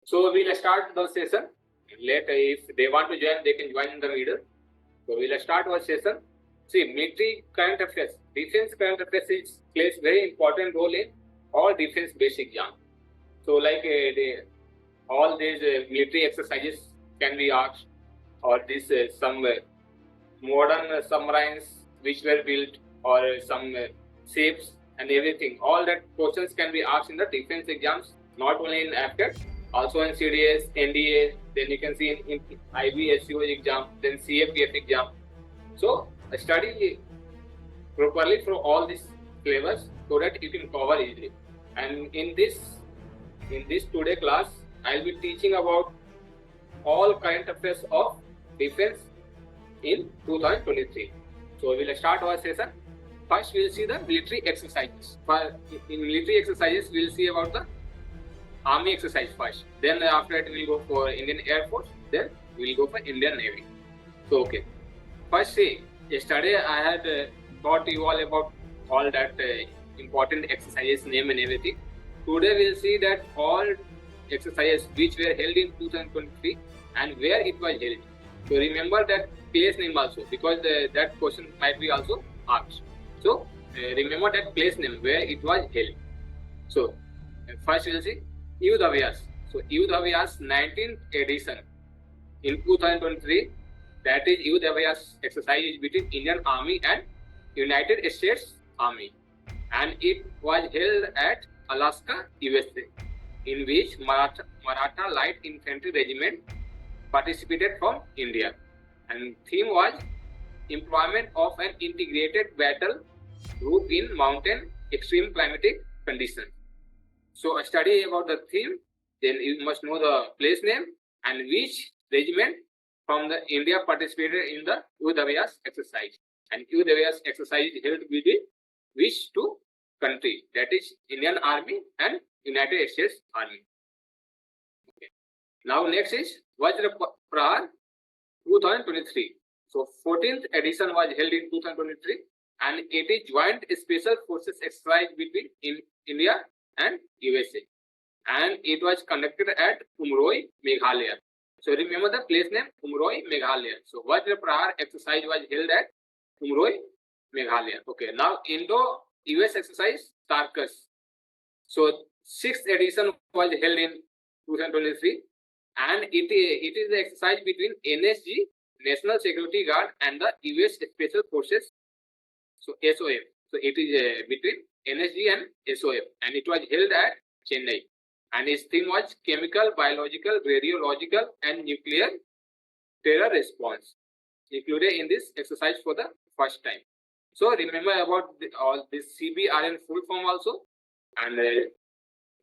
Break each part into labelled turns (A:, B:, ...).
A: So we'll start the session. Later, if they want to join, they can join in the middle. So we'll start our session. See, military current affairs. Defense current affairs plays very important role in all defense basic exam. So like all these military exercises can be asked, or this some modern submarines which were built, or some ships and everything. All that questions can be asked in the defense exams, not only in AFCAT, also in CDS, NDA, then you can see in IBSU exam, then CFPF exam. So study properly for all these flavors so that you can cover easily. And in this today class, I'll be teaching about all current affairs of defense in 2023. So we will start our session. First, we will see the military exercises. In military exercises, we will see about the army exercise first. Then after that, we will go for Indian Air Force. Then we will go for Indian Navy. So okay. First, see, yesterday I had taught you all about all that important exercises, name and everything. Today we will see that all exercises which were held in 2023 and where it was held. So remember that place name also, because that question might be also asked. So remember that place name where it was held. So first we will see Youth Abhyas. So Youth Abhyas 19th edition in 2023. That is Youth Abhyas exercise between Indian Army and United States Army, and it was held at Alaska, USA, in which Maratha Light Infantry Regiment participated from India, and theme was employment of an integrated battle group in mountain extreme climatic conditions. So a study about the theme, then you must know the place name and which regiment from the India participated in the Youth Abhyas exercise. And Youth Abhyas exercise held within which two country, that is Indian Army and United States Army. Okay. Now next is Vajra Prahar 2023. So 14th edition was held in 2023, and it is joint special forces exercise between India and USA, and it was conducted at Umroi, Meghalaya. So remember the place name, Umroi, Meghalaya. So Vajra Prahar exercise was held at Umroi, Meghalaya. Okay, now Indo-US exercise, Tarkus. So 6th edition was held in 2023, and it is the exercise between NSG, National Security Guard, and the US Special Forces, so SOF. So it is between NSG and SOF, and it was held at Chennai. And its theme was chemical, biological, radiological, and nuclear terror response, included in this exercise for the first time. So remember about all this CBRN full form also, and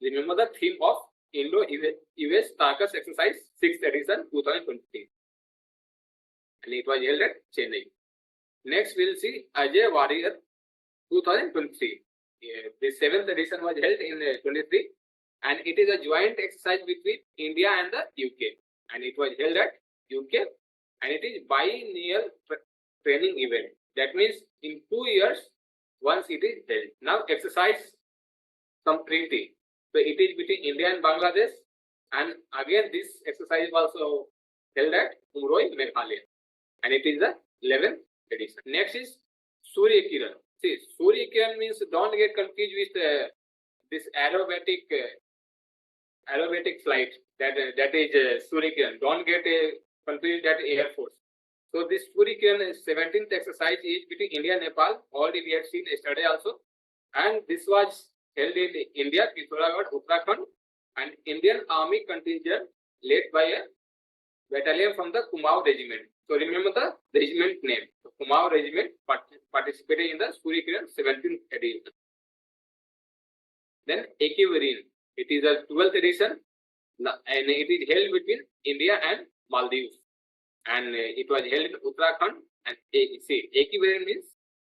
A: remember the theme of Indo-US Tarkus exercise 6th edition 2023, and it was held at Chennai. Next we'll see Ajay Warrior 2023. The 7th edition was held in 23, and it is a joint exercise between India and the UK, and it was held at UK, and it is biennial training event. That means in 2 years once it is held. Now exercise some treaty. So it is between India and Bangladesh, and again this exercise was also held at Umroi, Meghalaya, and it is the 11th edition. Next is Surya Kiran. See, Surya Kiran means, don't get confused with this aerobatic flight. That is Surya Kiran. Don't get confused that Air Force. So this Surya Kiran 17th exercise is between India and Nepal. Already we had seen yesterday also, and this was held in India, Pithoragarh, Uttarakhand, and Indian Army contingent led by a battalion from the Kumaon Regiment. So remember the regiment name. So Kumaon Regiment participated in the Surya Kiran 17th edition. Then Ekivarin. It is a 12th edition, and it is held between India and Maldives, and it was held in Uttarakhand. And see, Ekivarin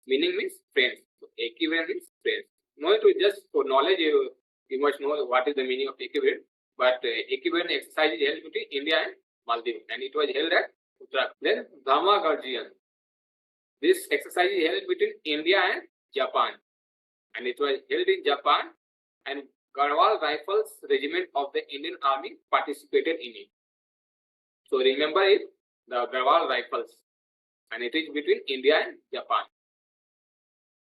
A: meaning means friends. So Ekivarin means friends. No, it was just for knowledge. You must know what is the meaning of Ekivarin. But Ekivarin exercise is held between India and Maldives, and it was held at Uttarakhand. Then Dhamma Guardian. This exercise is held between India and Japan, and it was held in Japan, and Garhwal Rifles Regiment of the Indian Army participated in it. So remember it, the Garhwal Rifles, and it is between India and Japan.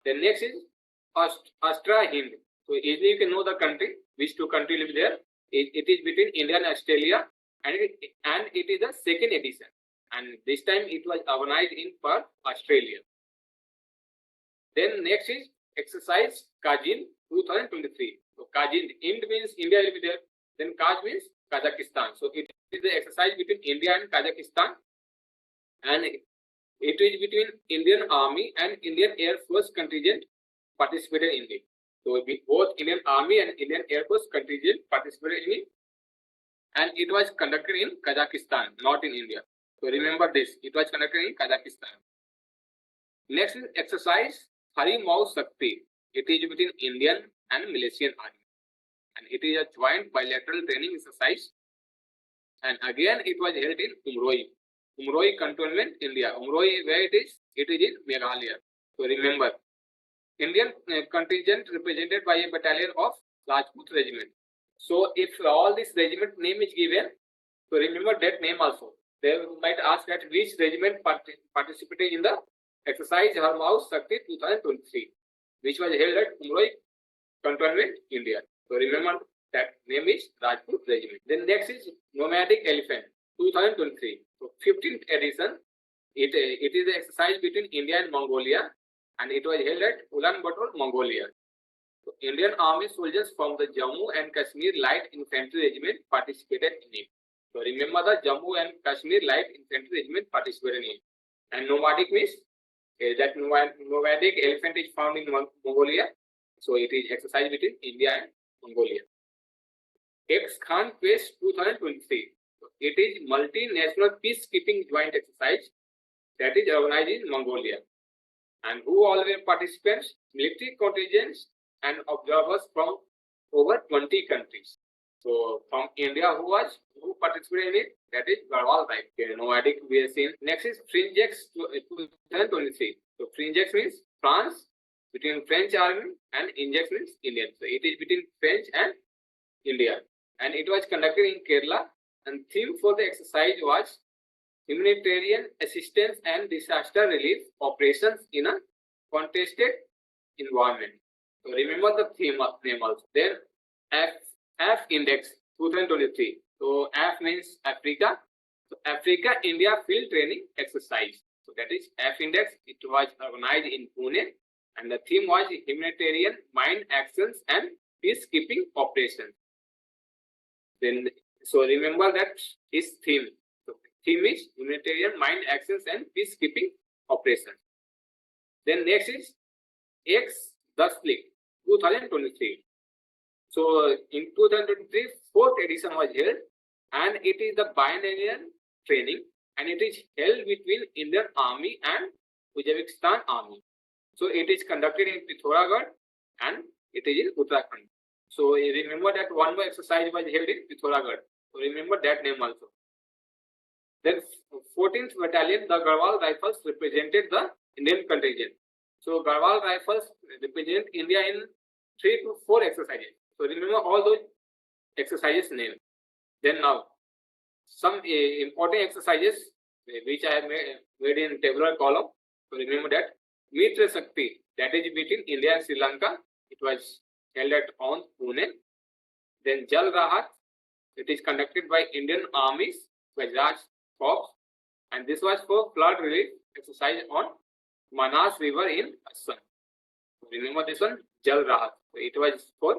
A: Then next is Astra Hind. So easily you can know the country, which two countries live there. It is between India and Australia, and it is the second edition. And this time it was organized in Perth, Australia. Then next is exercise Kajin 2023. So Kajin, Ind means India will be there. Then Kaj means Kazakhstan. So it is the exercise between India and Kazakhstan, and it is between Indian Army and Indian Air Force contingent participated in it. So both Indian Army and Indian Air Force contingent participated in it, and it was conducted in Kazakhstan, not in India. So remember this, it was conducted in Kazakhstan. Next is exercise Hari Mau Shakti. It is between Indian and Malaysian Army, and it is a joint bilateral training exercise. And again, it was held in Umroi Cantonment, India. Umroi, where it is? It is in Meghalaya. So remember, Indian contingent represented by a battalion of Rajput Regiment. So if all this regiment name is given, so remember that name also. They might ask that which regiment participated in the exercise Har Mau Shakti 2023, which was held at Umroi Cantonment, India. So remember that name is Rajput Regiment. Then next is Nomadic Elephant 2023. So 15th edition. It is the exercise between India and Mongolia, and it was held at Ulaanbaatar, Mongolia. So Indian Army soldiers from the Jammu and Kashmir Light Infantry Regiment participated in it. So remember the Jammu and Kashmir Light Infantry Regiment participated in it. And nomadic means that nomadic elephant is found in Mongolia. So it is exercise between India and Mongolia. Ex-Khan Quest 2023. So it is multinational peacekeeping joint exercise that is organized in Mongolia. And who all were participants? Military contingents and observers from over 20 countries. So from India, who participated in it? That is Garhwal Rifles. Okay, nomadic we have seen. Next is Fringex 2023. So Fringex means France, between French Army, and Ingex means Indian. So it is between French and India, and it was conducted in Kerala. And theme for the exercise was humanitarian assistance and disaster relief operations in a contested environment. So remember the theme name also. Then F Index 2023. So F means Africa. So Africa India Field Training Exercise. So that is F Index. It was organized in Pune, and the theme was humanitarian mine actions and peacekeeping operations. Then so remember that is theme. So theme is humanitarian mine actions and peacekeeping operations. Then next is Ex-BHU 2023. So in 2023, 4th edition was held, and it is the biennial training, and it is held between Indian Army and Uzbekistan Army. So it is conducted in Pithoragarh, and it is in Uttarakhand. So remember that one more exercise was held in Pithoragarh. So remember that name also. Then 14th Battalion, the Garhwal Rifles represented the Indian contingent. So Garhwal Rifles represent India in 3 to 4 exercises. So remember all those exercises name. Then now some important exercises which I have made in tabular column. So remember that Mitra Shakti, that is between India and Sri Lanka. It was held at Pune. Then Jal Rahat, it is conducted by Indian Army's Gujarat Corps, and this was for flood relief exercise on Manas River in Assam. Remember this one, Jal Rahat. So it was for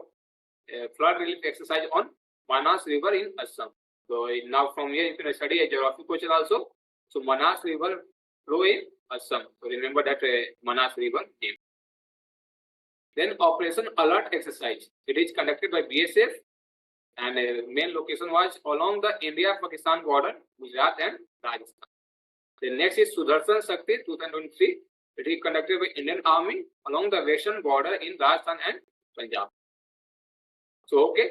A: flood relief exercise on Manas River in Assam. So now from here you can study a geography question also. So Manas River flow in Assam. So remember that Manas River name. Then Operation Alert exercise. It is conducted by BSF, and main location was along the India-Pakistan border, Gujarat and Rajasthan. The next is Sudarshan Shakti 2023. It is conducted by Indian Army along the western border in Rajasthan and Punjab. So okay,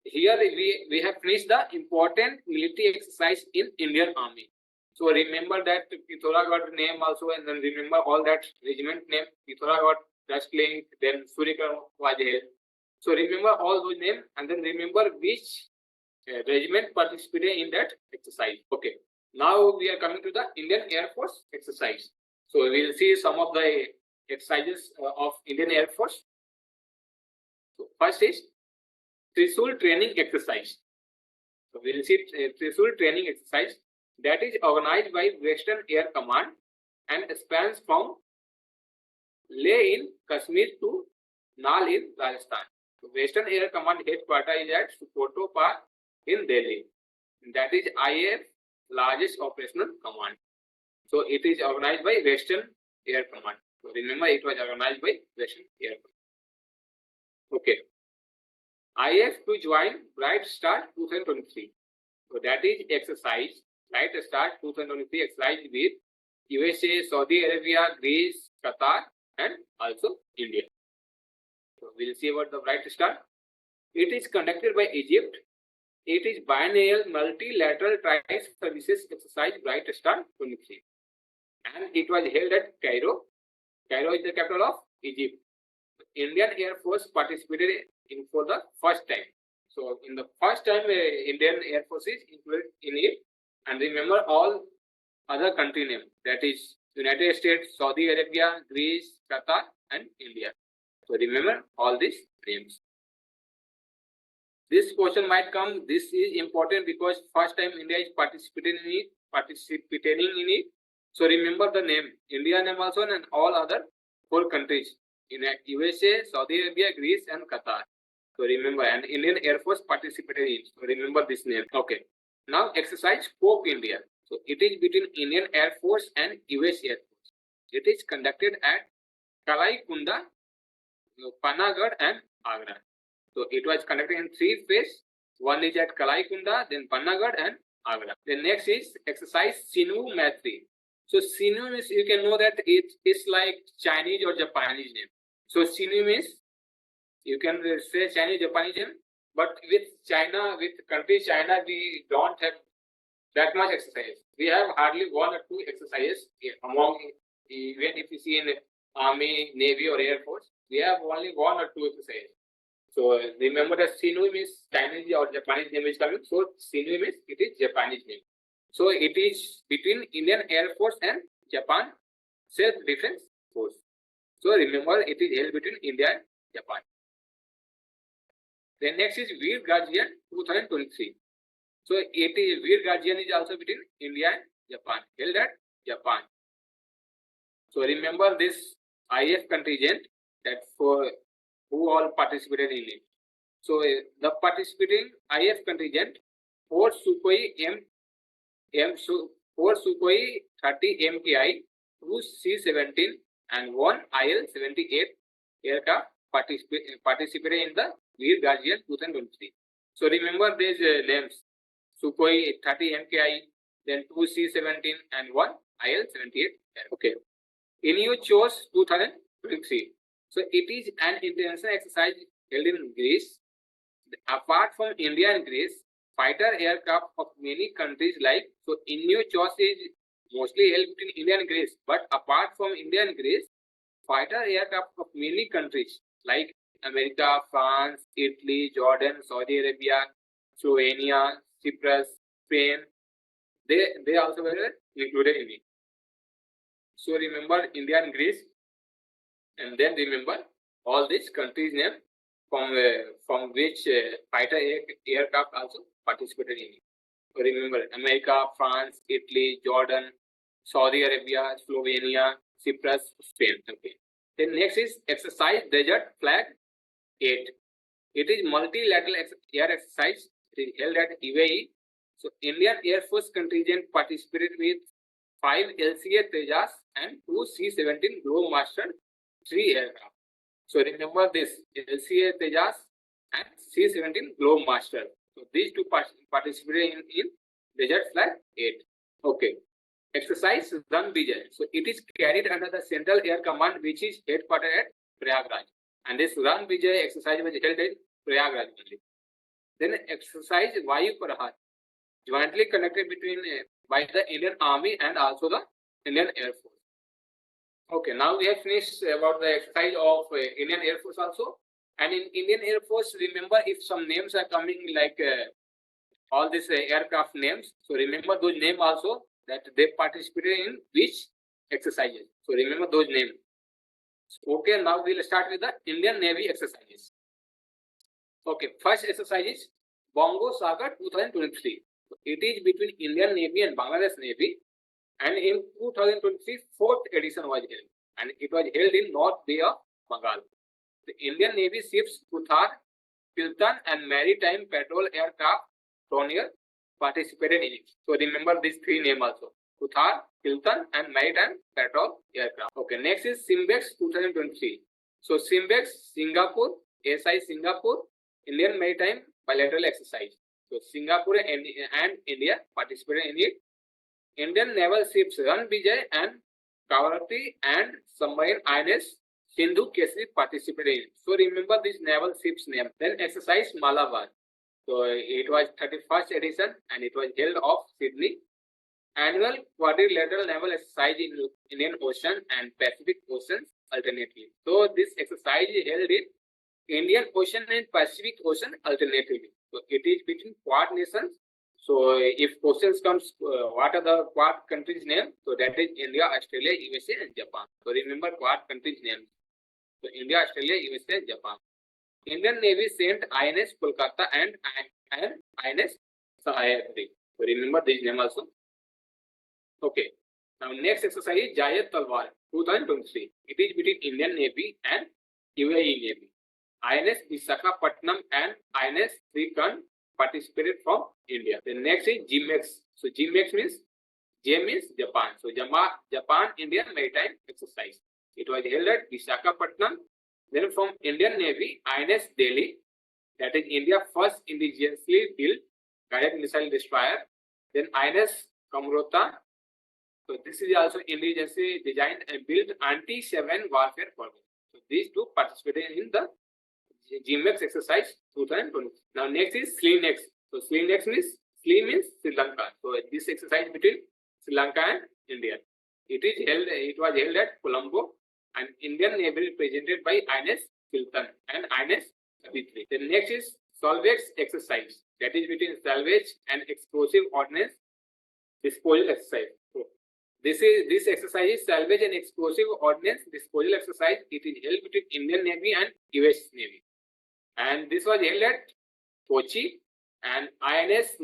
A: here we have finished the important military exercise in Indian Army. So remember that Pithoragarh name also, and then remember all that regiment name. Pithoragarh, Dashlink, then Surikar was held. So remember all those names and then remember which regiment participated in that exercise. Okay. Now we are coming to the Indian Air Force exercise. So we will see some of the exercises of Indian Air Force. So first is Trisul training exercise. So we will see Trisul training exercise that is organized by Western Air Command and spans from Leh in Kashmir to Nal in Rajasthan. So Western Air Command headquarters is at Sukoto Park in Delhi. That is IAF largest operational command. So it is organized by Western Air Command. So remember it was organized by Western Air Command. Okay. IAF to join Bright Start 2023. So that is exercise Bright Start 2023 exercise with USA, Saudi Arabia, Greece, Qatar and also India. So we'll see about the Bright Start. It is conducted by Egypt. It is biennial multilateral tri-services exercise Bright Start 23. And it was held at Cairo. Cairo is the capital of Egypt. Indian Air Force participated in for the first time. So in the first time Indian Air Force is included in it. And remember all other country names, that is United States, Saudi Arabia, Greece, Qatar and India. So remember all these names. This question might come. This is important because first time India is participating in it. So remember the name, India name also and all other 4 countries in USA, Saudi Arabia, Greece and Qatar. So remember, and Indian Air Force participated in. So remember this name. Okay. Now exercise Scope India. So it is between Indian Air Force and US Air Force. It is conducted at Kalai Kunda, Panagarh and Agra. So it was conducted in 3 phases. One is at Kalai Kunda, then Panagarh and Agra. The next is exercise Sinu Maitri. So Sinu means you can know that it is like Chinese or Japanese name. So Sinu means you can say Chinese, Japanese name, but with China, with country China, we don't have that much exercise. We have hardly 1 or 2 exercises among, even if you see in Army, Navy or Air Force, we have only 1 or 2 exercises. So remember that Sinu means Chinese or Japanese name is coming. So Sinu means it is Japanese name. So it is between Indian Air Force and Japan Self-Defense Force. So remember it is held between India and Japan. Then next is Veer Guardian 2023. So it is Veer Guardian is also between India and Japan, held at Japan. So remember this IF contingent that for who all participated in it. So the participating IF contingent 4 Sukhoi 30 MKI, 2 C-17 and 1 IL-78 aircraft participated in the Veer Guardian 2023. So remember these names, Sukhoi 30 MKI, then 2 C-17 and 1 IL-78. Okay. INU chose 2023. So it is an international exercise held in Greece. Apart from India and Greece, fighter aircraft of many countries like, so INU chose is mostly held between India and Greece, but apart from India and Greece, fighter aircraft of many countries like America, France, Italy, Jordan, Saudi Arabia, Slovenia, Cyprus, Spain, they also were included in it. So remember India and Greece, and then remember all these countries' name from which fighter aircraft also participated in it. So remember America, France, Italy, Jordan, Saudi Arabia, Slovenia, Cyprus, Spain. Okay. Then next is exercise Desert Flag 8. It is multilateral air exercise. It is held at UAE. So Indian Air Force contingent participated with 5 LCA Tejas and 2 C-17 Globemaster 3 aircraft. So remember this LCA Tejas and C-17 Globemaster. So these 2 participated in Desert Flag 8. Okay. Exercise Run Vijay. So it is carried under the Central Air Command, which is headquartered at Prayagraj. And this Run Vijay exercise was held at Prayagraj only. Then exercise Vayu Prahat, jointly conducted between by the Indian Army and also the Indian Air Force. Okay, now we have finished about the exercise of Indian Air Force also, And in Indian Air Force, remember if some names are coming like all these aircraft names, so remember those names also, that they participated in which exercises. So remember those names. Okay, now we'll start with the Indian Navy exercises. Okay, first exercise is Bongo Saga 2023. So it is between Indian Navy and Bangladesh Navy, and in 2023, fourth edition was held, and it was held in North Bay of Bengal. The Indian Navy ships Kuthar, Kiltan, and Maritime Patrol Aircraft Tornier participated in it. So remember these three names also: Kuthar, Kiltan, and Maritime Patrol Aircraft. Okay, next is Simbex 2023. So Simbex Singapore, SI Singapore, Indian Maritime Bilateral Exercise. So Singapore and India participated in it. Indian naval ships Ran Vijay and Kavarati and submarine INS Sindhu Kesari participated in it. So remember this naval ship's name. Then exercise Malabar. So it was 31st edition and it was held off Sydney. Annual quadrilateral naval exercise in Indian Ocean and Pacific Oceans alternately. So this exercise is held in Indian Ocean and Pacific Ocean alternatively. So it is between Quad nations. So if questions comes, what are the Quad countries' name? So that is India, Australia, USA, and Japan. So remember Quad countries' names. So India, Australia, USA, and Japan. Indian Navy sent INS Kolkata and INS Sahyadri. So remember this name also. Okay. Now next exercise is Jayat Talwar 2023. It is between Indian Navy and UAE Navy. INS Visakhapatnam and INS Srikanth participated from India. The next is GMEX. So GMEX means J means Japan. So Japan Indian Maritime Exercise. It was held at Visakhapatnam. Then from Indian Navy, INS Delhi, that is India's first indigenously built guided missile destroyer. Then INS Kamrota. So this is also indigenously designed and built anti-7 warfare corvette. So these two participated in the GMEX exercise 2020. Now next is SLINEX. So SLINEX means Sri Lanka. So this exercise between Sri Lanka and India. It was held at Colombo, and Indian Navy represented by INS Kiltan and INS Savitri. The next is Salvage exercise, that is between salvage and explosive ordnance disposal exercise. So this exercise is salvage and explosive ordnance disposal exercise. It is held between Indian Navy and US Navy, and this was held at Kochi, and INS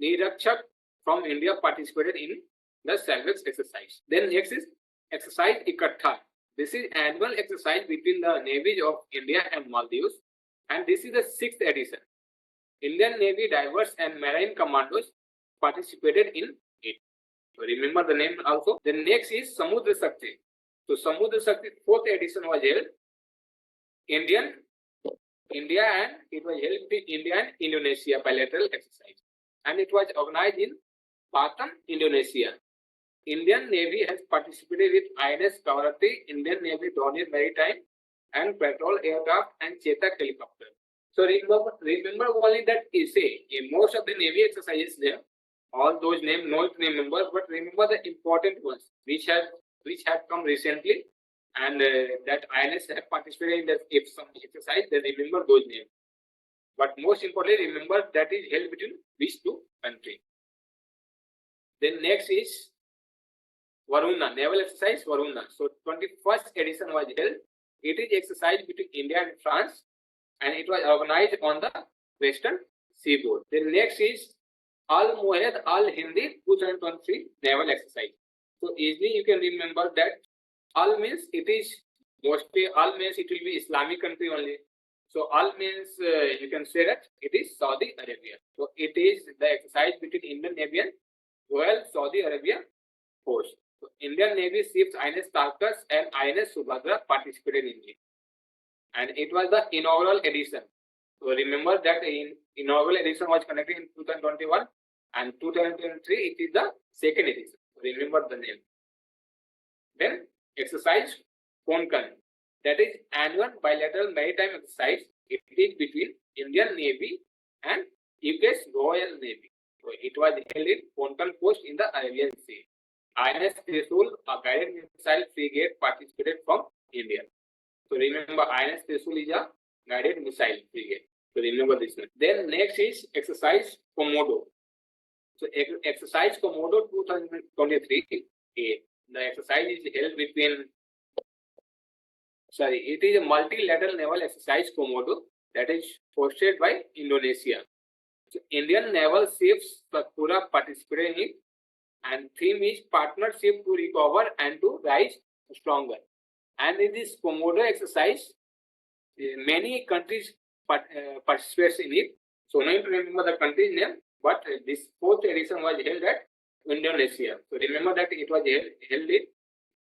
A: Nirakshak from India participated in the salvage exercise. Then next is exercise Ikattha. This is annual exercise between the navies of India and Maldives, and this is the 6th edition. Indian Navy divers and marine commandos participated in it. So remember the name also. The next is Samudra Shakti. So Samudra Shakti 4th edition was held India, and it was held between India and Indonesia bilateral exercise, and it was organized in Batam, Indonesia. Indian Navy has participated with INS Kavarati, Indian Navy Dornier Maritime and Patrol Aircraft, and Chetak Helicopter. So remember only that in most of the Navy exercises there, all those names, no name members, but remember the important ones which have come recently, and that INS have participated in that some exercise. Then remember those names. But most importantly, remember that is held between which two countries. Then next is Varuna, naval exercise Varuna. So 21st edition was held. It is exercise between India and France, and it was organized on the western seaboard. The next is Al Muhayyad Al Hindi 2023 naval exercise. So easily you can remember that Al means it is mostly Al means it will be Islamic country only. So Al means you can say that it is Saudi Arabia. So it is the exercise between Indian Navy and Royal Saudi Arabia Force. So Indian Navy ships INS Tarkus and INS Subhadra participated in it, and it was the inaugural edition. So remember that the inaugural edition was conducted in 2021, and 2023 it is the second edition. Remember the name. Then exercise Konkan, that is annual bilateral maritime exercise. It is between Indian Navy and UK's Royal Navy. So it was held in Konkan Coast in the Arabian Sea. INS Trishul, a guided missile frigate, participated from India. So remember, INS Trishul is a guided missile frigate. So remember this one. Then next is exercise Komodo. So exercise Komodo 2023. The exercise is held between. It is a multilateral naval exercise Komodo that is hosted by Indonesia. So Indian naval ships Sakura participated in it, and theme is partnership to recover and to rise stronger. And in this Komodo exercise, many countries participate in it. So no need to remember the country's name, but this fourth edition was held at Indonesia. So remember that it was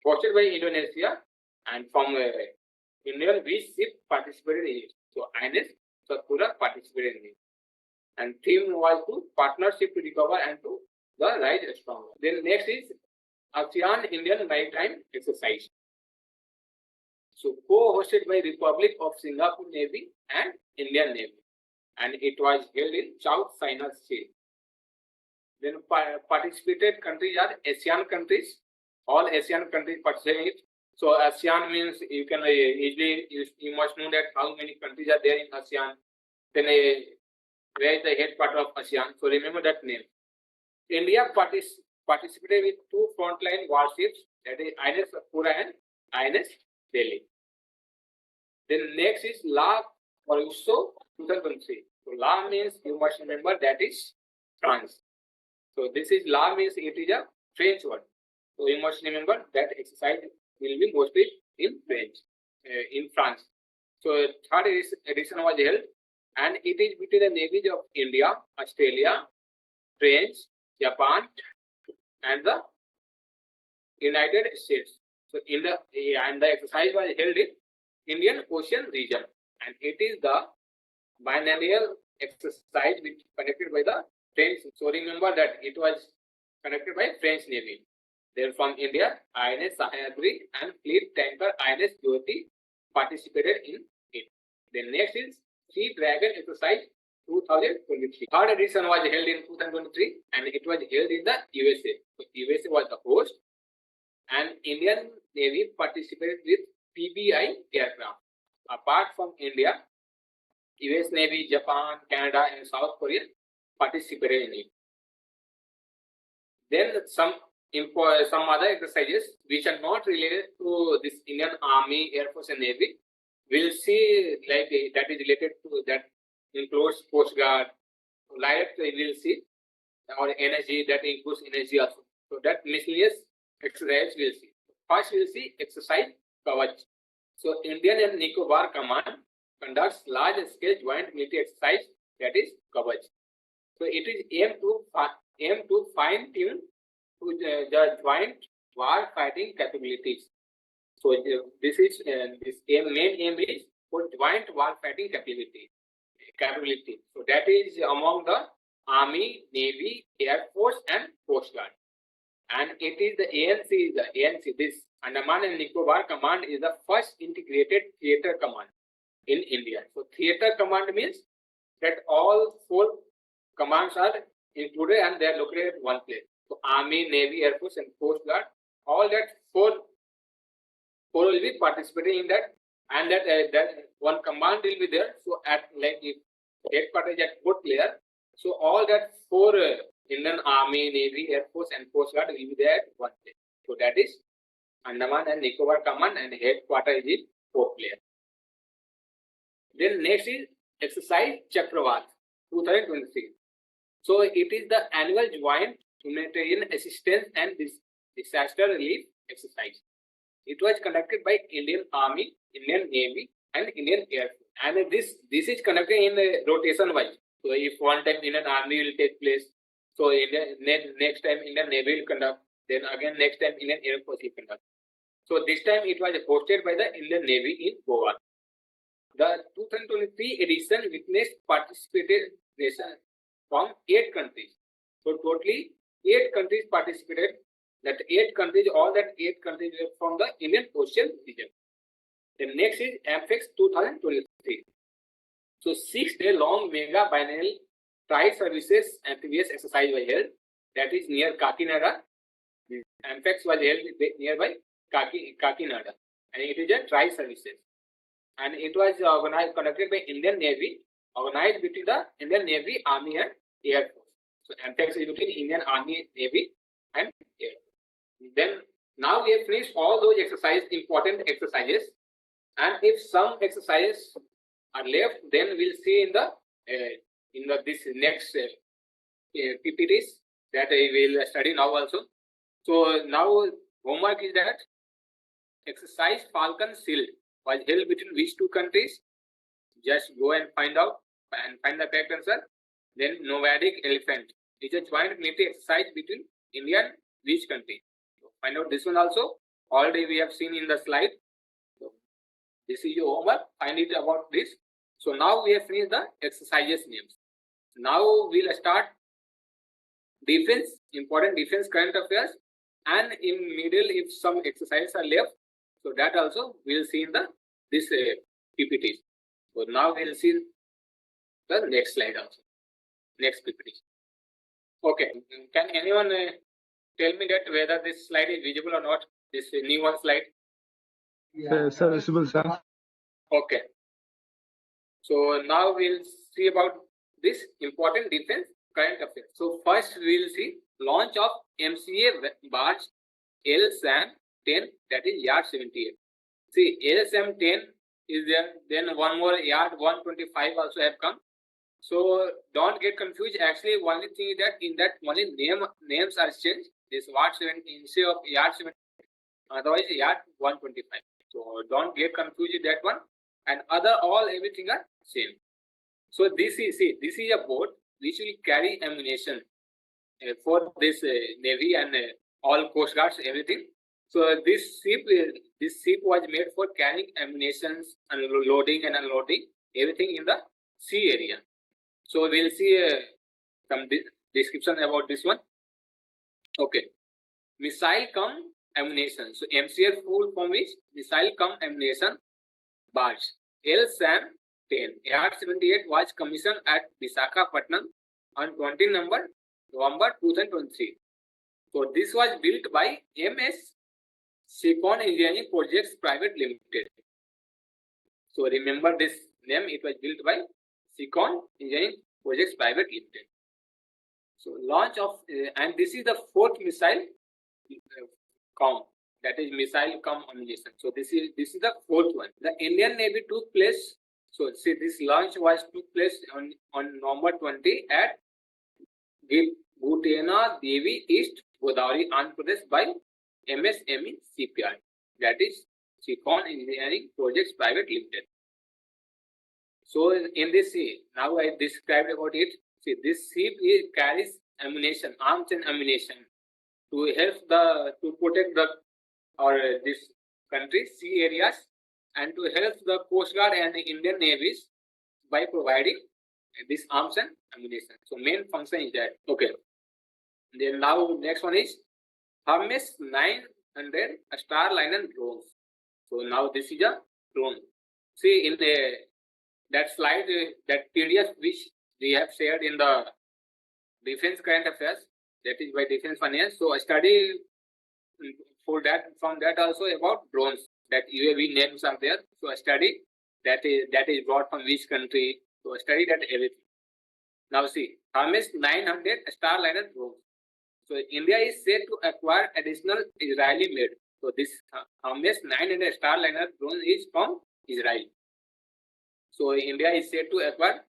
A: hosted by Indonesia, and from Indian which ship participated in it. So INS Sakura participated in it, and theme was to partnership to recover and to the rise stronger. Then next is ASEAN Indian Maritime Exercise. So co-hosted by Republic of Singapore Navy and Indian Navy, and it was held in South China Sea. Then participated countries are ASEAN countries. All ASEAN countries participate. So ASEAN means you can easily you must know that how many countries are there in ASEAN. Then where is the headquarters of ASEAN? So remember that name. India participated with two frontline warships, that is INS Sakura and INS Delhi. Then next is La Mauricio 2023. So La means you must remember that is France. So this is La means it is a French word. So you must remember that exercise will be mostly in French, in France. So third edition was held, and it is between the navies of India, Australia, France, Japan, and the United States. So the exercise was held in Indian Ocean region, and it is the biennial exercise which conducted by the French. So remember that it was conducted by French Navy. Then from India, INS Sahyadri and fleet tanker INS Jyoti participated in it. Then next is Sea Dragon exercise 2023. Third edition was held in 2023, and it was held in the USA. So USA was the host, and Indian Navy participated with PBI aircraft. Apart from India, US Navy, Japan, Canada, and South Korea participated in it. Then some other exercises which are not related to this Indian Army, Air Force, and Navy. We'll see like that is related to that includes Coast Guard. Like we'll see or energy, that includes energy also. So that miscellaneous exercise we'll see. First we'll see exercise Kavach. So Indian and Nicobar Command conducts large scale joint military exercise, that is Kavach. So it is aimed to fine tune the joint war fighting capabilities. So this is main aim is for joint war fighting capability. So that is among the Army, Navy, Air Force, and Coast Guard. And it is the ANC. This Andaman and Nicobar Command is the first integrated theatre command in India. So theatre command means that all four commands are included and they are located at one place. So Army, Navy, Air Force, and Coast Guard, all that four will be participating in that, and that one command will be there. So at like if headquarters is at Port Blair, so all that four Indian Army, Navy, Air Force, and Coast Guard will be there at one place. So that is Andaman and Nicobar Command, and headquarters is in Port Blair. Then next is exercise Chakravat 2023. So it is the annual joint humanitarian assistance and disaster relief exercise. It was conducted by Indian Army, Indian Navy, and Indian Air Force. And this is conducted in rotation wise. So if one time Indian Army will take place, so next time Indian Navy will conduct, then again next time Indian Air Force will conduct. So this time it was hosted by the Indian Navy in Goa. The 2023 edition witnessed participation from 8 countries. So totally 8 countries participated. All 8 countries were from the Indian Ocean region. The next is AFCAT 2023. So 6-day long mega biennial tri-services amphibious exercise was held. That is near Kakinada. AFCAT was held nearby Kakinada, and it is a tri-services. and it was conducted by Indian Navy, organized between the Indian Navy, Army and Air Force. So MTEX is between Indian Army, Navy and Air Force. Then now we have finished all those exercises, important exercises, and if some exercises are left, then we'll see in the this next PPTs that I will study now also. So now homework is that exercise Falcon Shield was held between which two countries? Just go and find out and find the correct answer. Then nomadic elephant is a joint military exercise between India and which country? So find out this one also. Already we have seen in the slide. So this is your homework. Find it about this. So now we have finished the exercises names. Now we'll start defense, important defense current affairs, and in middle if some exercises are left, so that also we'll see in this PPTs. So now we'll see the next slide also, next PPT. Okay, can anyone tell me that whether this slide is visible or not? This new one slide.
B: Yeah, sir, visible, sir.
A: Okay. So now we'll see about this important defense current affairs. So first we'll see launch of MCA barge LSAM-10, that is Yard 78. See, LSAM-10 is there, then one more Yard 125 also have come. So don't get confused. Actually, only thing is that in that only names are changed. This Yard 7 instead of Yard 7, otherwise Yard 125. So don't get confused with that one. And everything are same. So this is a boat which will carry ammunition for this navy and all coast guards, everything. So this ship was made for carrying ammunition and loading and unloading everything in the sea area. So we'll see some description about this one. Okay, missile cum ammunition. So MCL full form is missile cum ammunition barge LSAM-10. Yard 78 was commissioned at Visakhapatnam on 20 November 2023. So this was built by MS Secon Engineering Projects Private Limited. So remember this name, it was built by Secon Engineering Projects Private Limited. So launch of and this is the fourth missile com, that is missile com ammunition. So this is the fourth one. The Indian Navy took place. So see, this launch took place on November 20 at Bhutena Devi East Godavari, Andhra Pradesh by MSME CPI, that is Secon Engineering Projects Private Limited. So in this now I described about it. See, this ship carries ammunition, arms and ammunition to help to protect this country sea areas and to help the Coast Guard and the Indian navies by providing this arms and ammunition. So main function is that. Okay. Then now next one is Hermes 900 Starliner drones. So now this is a drone. See in that slide, that PDF which we have shared in the defense current affairs, that is by defense finance. So I study from that also about drones, that UAV names are there. So I study that is brought from which country. So I study that everything. Now see, Hermes 900 Starliner drones. So India is said to acquire additional Israeli made. So this Hermes 900 Starliner drone is from Israel. So India is said to acquire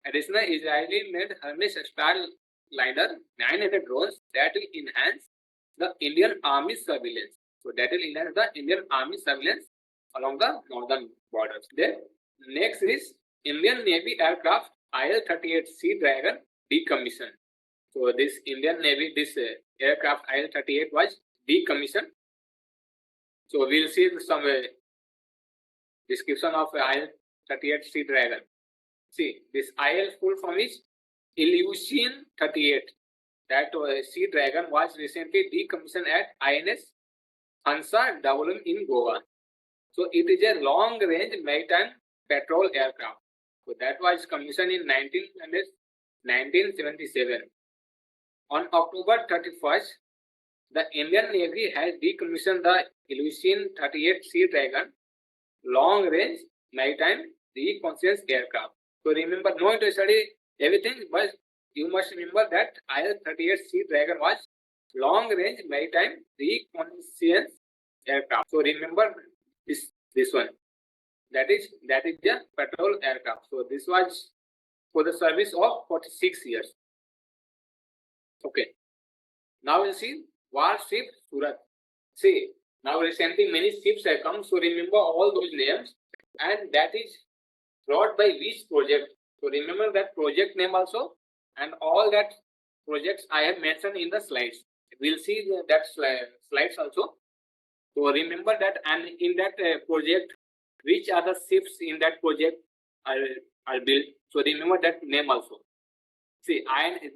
A: additional Israeli made Hermes Starliner 900 drones that will enhance the Indian Army surveillance. So that will enhance the Indian Army surveillance along the northern borders. Then next is Indian Navy aircraft IL-38 Sea Dragon decommissioned. So this Indian Navy, this aircraft IL-38 was decommissioned. So we'll see some description of IL-38 Sea Dragon. See, this IL full form is Ilyushin 38. That Sea Dragon was recently decommissioned at INS Hansa Davolum in Goa. So it is a long-range maritime patrol aircraft. So that was commissioned in 1977. On October 31st, the Indian Navy has decommissioned the Ilyushin 38 Sea Dragon long-range maritime reconnaissance aircraft. So remember, no need to study everything, but you must remember that IL-38C Dragon was long-range maritime reconnaissance aircraft. So remember this one. That is the patrol aircraft. So this was for the service of 46 years. Okay. Now we'll see warship Surat. See, now recently many ships have come. So remember all those names, and that is brought by which project. So remember that project name also, and all that projects I have mentioned in the slides. We'll see that slides also. So remember that, and in that project, which are the ships in that project are built. So remember that name also. See,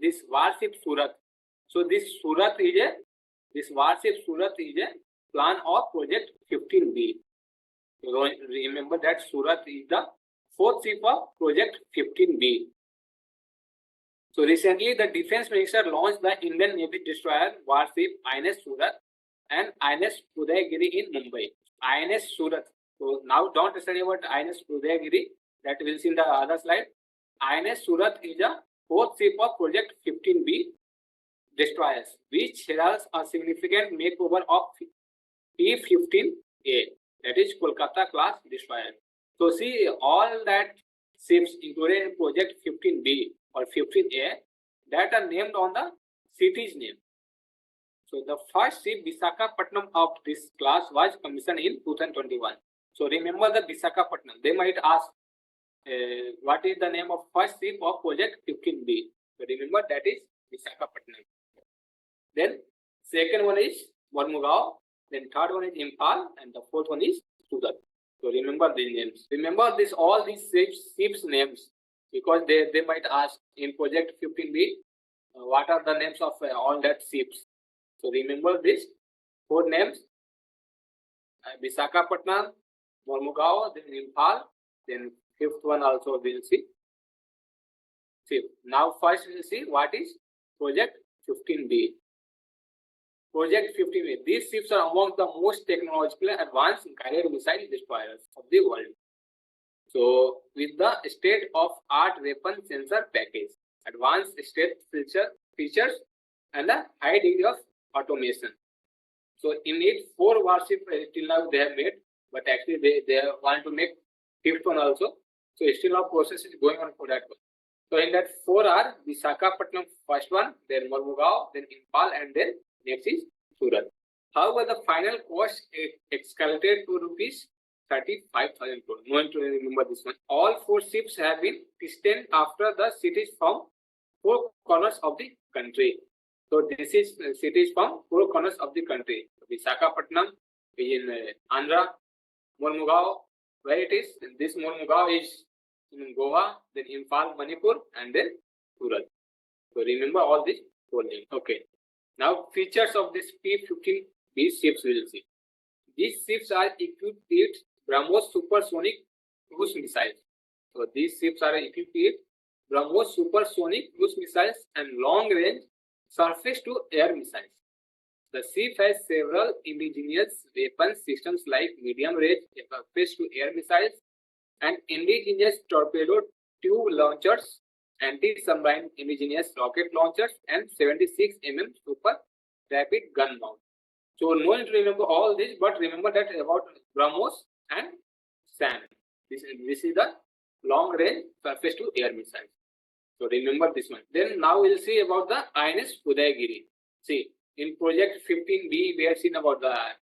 A: this warship Surat. So this warship Surat is a plan of project 15B. So remember that Surat is the fourth ship of project 15B. So recently the Defence Minister launched the Indian Navy destroyer warship INS Surat and INS Udayagiri in Mumbai. INS Surat. So now don't study about INS Udayagiri. That we'll see in the other slide. INS Surat is the fourth ship of project 15B destroyers, which heralds a significant makeover of P-15A, that is Kolkata class destroyer. So see, all that ships included in project 15B or 15A that are named on the city's name. So the first ship Visakhapatnam of this class was commissioned in 2021. So remember the Visakhapatnam. They might ask what is the name of first ship of project 15B. So remember that is Visakhapatnam. Then second one is Mormugao. Then third one is Imphal, and the fourth one is Surat. So remember these names. Remember all these ships names, because they might ask in project 15B what are the names of all that ships. So remember these four names: Visakhapatnam, Mormugao, then Imphal, then fifth one also we'll see. See, now first we'll see what is project 15B. Project 15B. These ships are among the most technologically advanced guided missile destroyers of the world. So, with the state-of-art weapon sensor package, advanced state features, and a high degree of automation. So, in it, 4 warships till now they have made, but actually they want to make 5th one also. So, still now process is going on for that one. So, in that 4 are Visakhapatnam first one, then Mormugao, then Imphal, and then next is Surat. However, the final cost escalated to rupees 35,000 crore. No one to remember this one. All 4 ships have been destined after the cities from 4 corners of the country. So this is cities from 4 corners of the country. Visakhapatnam is in Andhra, Mormugao, where it is. This Mormugao is in Goa, then Imphal, Manipur, and then Surat. So remember all these 4 names. Okay. Now features of this P-15B ships we will see. These ships are equipped with BrahMos supersonic cruise missiles. So these ships are equipped with BrahMos supersonic cruise missiles and long-range surface-to-air missiles. The ship has several indigenous weapon systems like medium-range surface-to-air missiles and indigenous torpedo tube launchers, anti-submarine indigenous rocket launchers, and 76 mm super rapid gun mount. So no need to remember all this, but remember that about BrahMos and SAM. This is the long-range surface-to-air missiles. So remember this one. Then now we'll see about the INS Udayagiri. See, in project 15B we have seen about the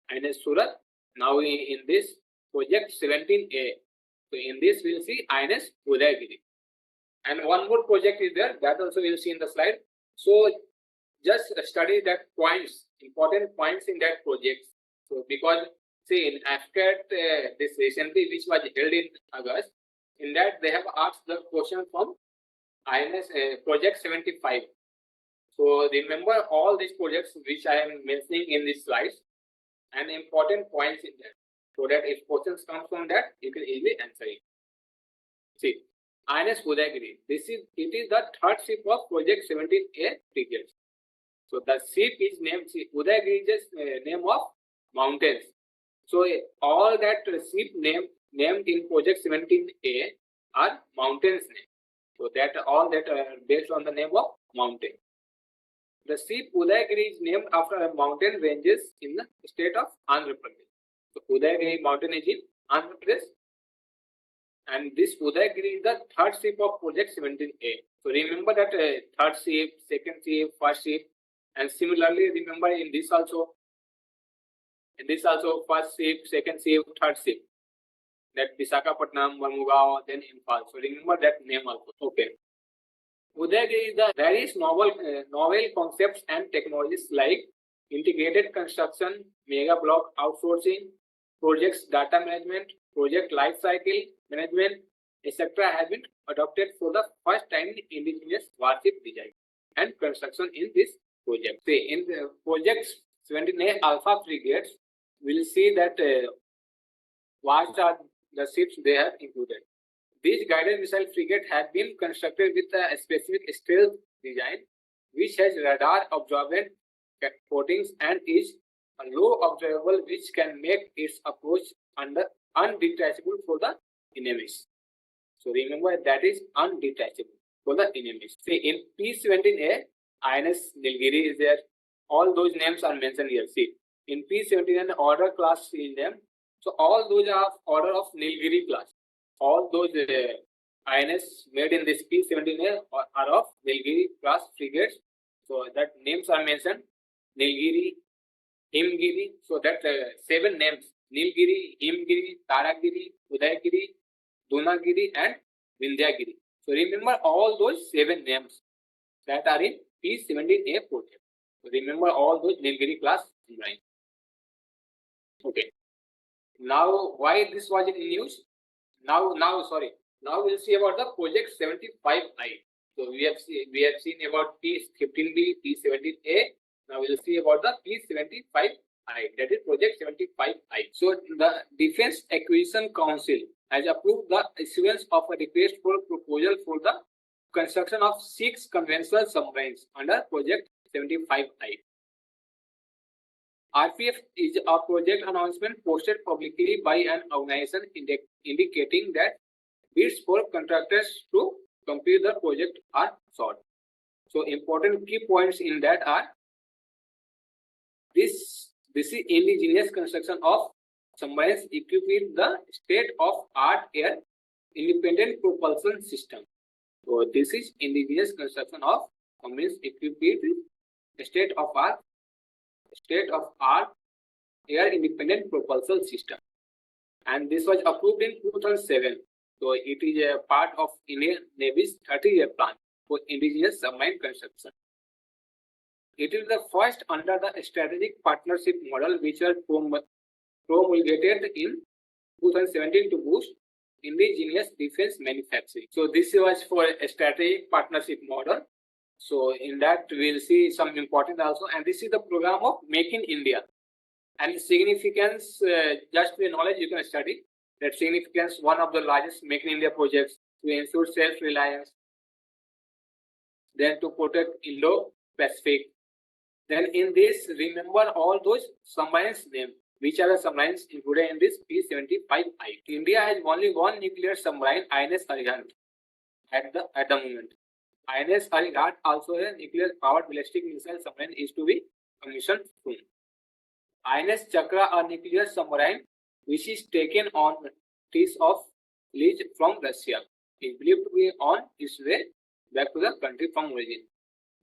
A: INS Surat. Now in this project 17A. So in this we'll see INS Udayagiri. And one more project is there, that also we'll see in the slide. So just study that points, important points in that project. So because see in AFCAT this recently which was held in August, in that they have asked the question from INS project 75. So remember all these projects which I am mentioning in these slides and important points in that, so that if questions come from that you can easily answer it. See, INS Udayagiri. It is the third ship of project 17A frigate. So the ship is named Udayagiri is name of mountains. So all that ship name named in Project 17A are mountains name. So that all that are based on the name of mountain. The ship Udayagiri is named after a mountain ranges in the state of Andhra Pradesh. So Udayagiri mountain is in Andhra Pradesh, and this Udayagiri is the third ship of Project 17A. So remember that third ship, second ship, first ship, and similarly remember in this also first ship, second ship, third ship. That Visakhapatnam, Marmugao, then Imphal. So remember that name also. Okay. Udayagiri is the various novel concepts and technologies like integrated construction, mega block outsourcing, projects data management, project life cycle management, etc. have been adopted for the first time in indigenous warship design and construction in this project. Say in the project 17A Alpha frigates, we'll see that what are the ships they have included. These guided missile frigates have been constructed with a specific stealth design, which has radar absorbent coatings and is low observable, which can make its approach undetachable for the enemies. So remember that is undetachable for the enemies. See in P-17A, INS Nilgiri is there. All those names are mentioned here. See in P-17A order class is them. So all those are order of Nilgiri class. All those INS made in this P-17A are of Nilgiri class frigates. So that names are mentioned: Nilgiri, Himgiri. So that 7 names: Nilgiri, Himgiri, Taragiri, Udayagiri, Dunagiri, and Vindhyagiri. So remember all those 7 names that are in P-17A project. So remember all those Nilgiri class submarines. Okay. Now, why this was in news? Now we'll see about the project 75I. So we have seen about P-15B, P-17A. Now we'll see about the P-75I. That is project 75I. So the Defence Acquisition Council has approved the issuance of a request for proposal for the construction of 6 conventional submarines under project 75I. RPF is a project announcement posted publicly by an organization indicating that bids for contractors to complete the project are sought. So important key points in that are this is indigenous construction of submarines equipped with the state-of-art air independent propulsion system. So this is indigenous construction of submarines equipped with state-of-art air independent propulsion system, and this was approved in 2007. So it is a part of Indian Navy's 30-year plan for indigenous submarine construction. It is the first under the strategic partnership model, which was promulgated in 2017 to boost indigenous defense manufacturing. So this was for a strategic partnership model. So in that we'll see some important also, and this is the program of Make in India, and significance, just for knowledge you can study that significance, one of the largest Make in India projects to ensure self-reliance, then to protect Indo-Pacific. Then in this, remember all those submarines name, which are the submarines included in this P-75I. India has only one nuclear submarine, INS Arihant, at the moment. INS Arihant, also a nuclear powered ballistic missile submarine, is to be commissioned soon. INS Chakra, a nuclear submarine which is taken on lease from Russia, is believed to be on its way back to the country from origin.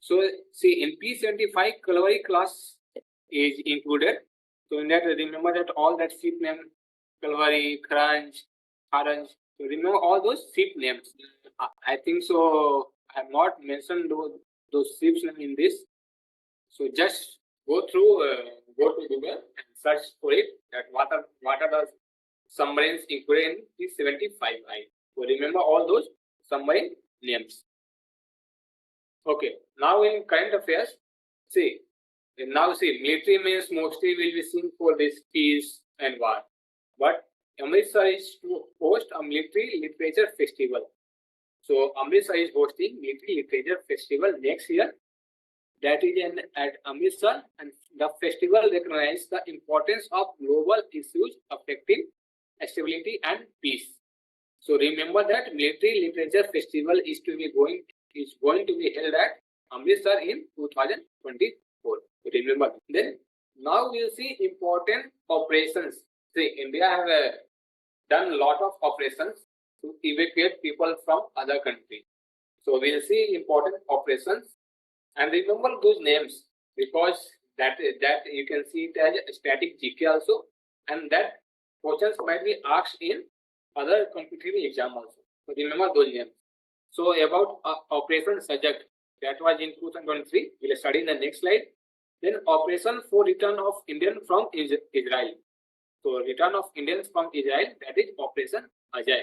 A: So see in P-75 Kalvari class is included. So in that, remember that all that ship name Kalvari, Kranj, Haranj. So remember all those ship names. I think so. I have not mentioned those ships in this. So just go to Google and search for it. That what are the submarines included in P-75I. So remember all those submarine names. Okay. Now in current affairs, see military means mostly will be seen for this peace and war. But Amritsar is to host a military literature festival. So Amritsar is hosting military literature festival next year. That is at Amritsar, and the festival recognizes the importance of global issues affecting stability and peace. So remember that military literature festival is going to be held at Amritsar in 2024. Remember. Then now we'll see important operations. See, India have done a lot of operations to evacuate people from other countries. So we'll see important operations and remember those names because that you can see it as a static GK also, and that questions might be asked in other competitive exam also. So remember those names. So about Operation Sajak, that was in 2023. We'll study in the next slide. Then Operation for Return of Indian from Israel. So return of Indians from Israel, that is Operation Ajay.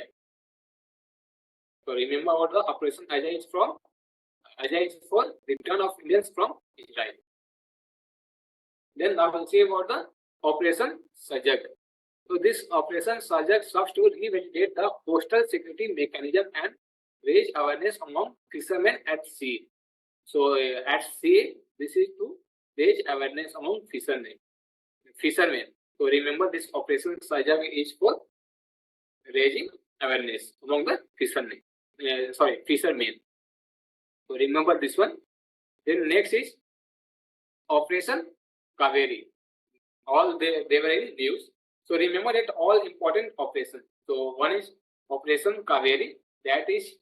A: So remember what the Operation Ajay is from. Ajay is for return of Indians from Israel. Then now we'll see about the Operation Sajak. So this Operation Sajak serves to revalidate the coastal security mechanism and raise awareness among fishermen at sea. So at sea, this is to raise awareness among fishermen. So remember this Operation Sajak is for raising awareness among the fishermen. So remember this one. Then next is Operation Kaveri. All they were in news. So remember that all important operations. So one is Operation Kaveri, that is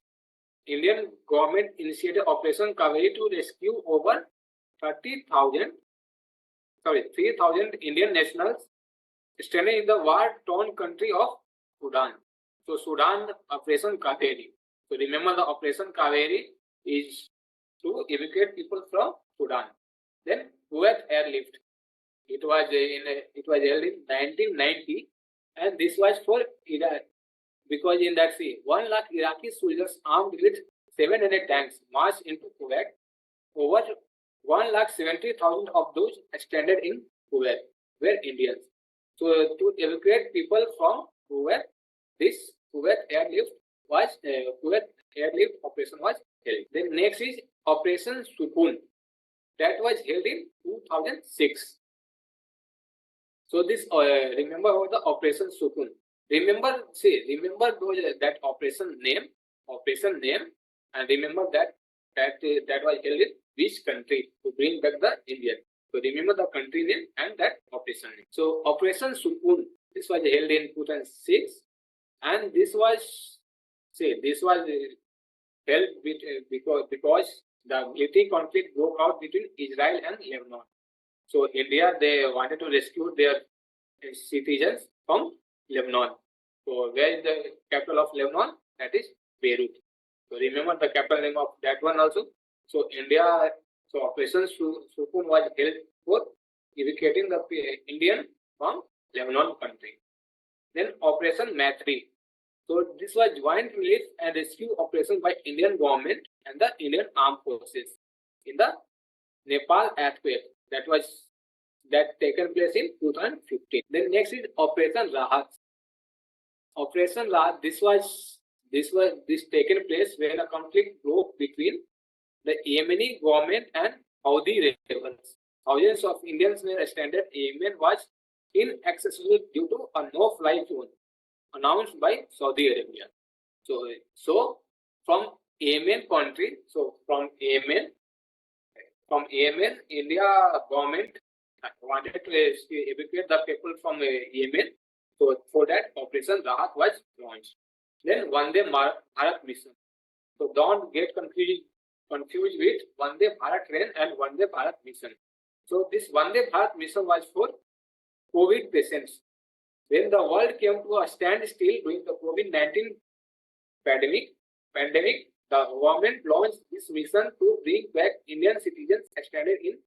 A: Indian government initiated Operation Kaveri to rescue over 3,000 Indian nationals stranded in the war-torn country of Sudan. So Sudan Operation Kaveri. So remember the Operation Kaveri is to evacuate people from Sudan. Then Kuwait airlift. It was held in 1990, and this was for Iraq because in that sea, 1 lakh Iraqi soldiers armed with 700 tanks marched into Kuwait. Over 1,70,000 of those stranded in Kuwait were Indians. So to evacuate people from Kuwait, this Kuwait airlift operation was held. Then next is Operation Sukun, that was held in 2006. So this remember about the Operation Sukun. Remember those that operation name, and remember that was held in which country to bring back the Indian. So remember the country name and that operation name. So Operation Sukun, this was held in 2006, and this was held with because the military conflict broke out between Israel and Lebanon. So India, they wanted to rescue their citizens from Lebanon. So where is the capital of Lebanon? That is Beirut. So remember the capital name of that one also. So Operation Sukun was held for evacuating the Indian from Lebanon country. Then Operation Maitri. So this was joint relief and rescue operation by Indian government and the Indian Armed Forces in the Nepal earthquake that taken place in 2015. Then next is Operation Rahat. Operation Rahat, this taken place when a conflict broke between the Yemeni government and Houthi rebels. Thousands of Indians were stranded. Yemen was inaccessible due to a no-fly zone announced by Saudi Arabia. So from Yemen country, from Yemen, India government wanted to evacuate the people from Yemen. So for that, Operation Rahat was launched. Then Vande Bharat mission. So don't get confused with Vande Bharat train and Vande Bharat mission. So this Vande Bharat mission was for COVID patients. When the world came to a standstill during the COVID-19 pandemic, the government launched this mission to bring back Indian citizens stranded in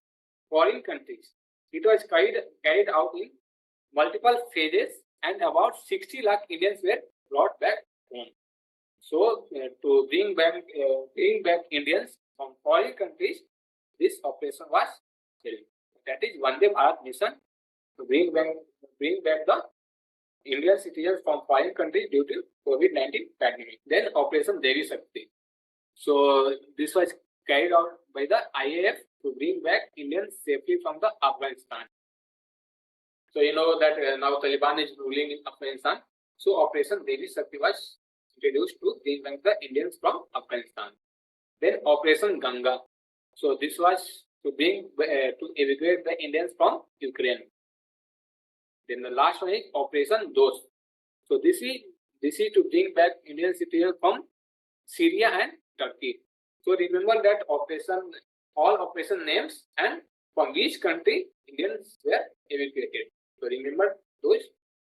A: foreign countries. It was carried out in multiple phases, and about 60 lakh Indians were brought back home. So to bring back Indians from foreign countries, this operation was held. That is Vande Bharat mission to bring back the Indian citizens from foreign countries due to COVID-19 pandemic. Then Operation Devi Shakti. So this was carried out by the IAF to bring back Indians safely from the Afghanistan. So you know that now Taliban is ruling in Afghanistan. So Operation Devi Shakti was introduced to bring back the Indians from Afghanistan. Then Operation Ganga. So this was to bring to evacuate the Indians from Ukraine. Then the last one is Operation Dost. So this is to bring back Indian citizens from Syria and Turkey. So remember that all operation names and from which country Indians were evacuated. So remember those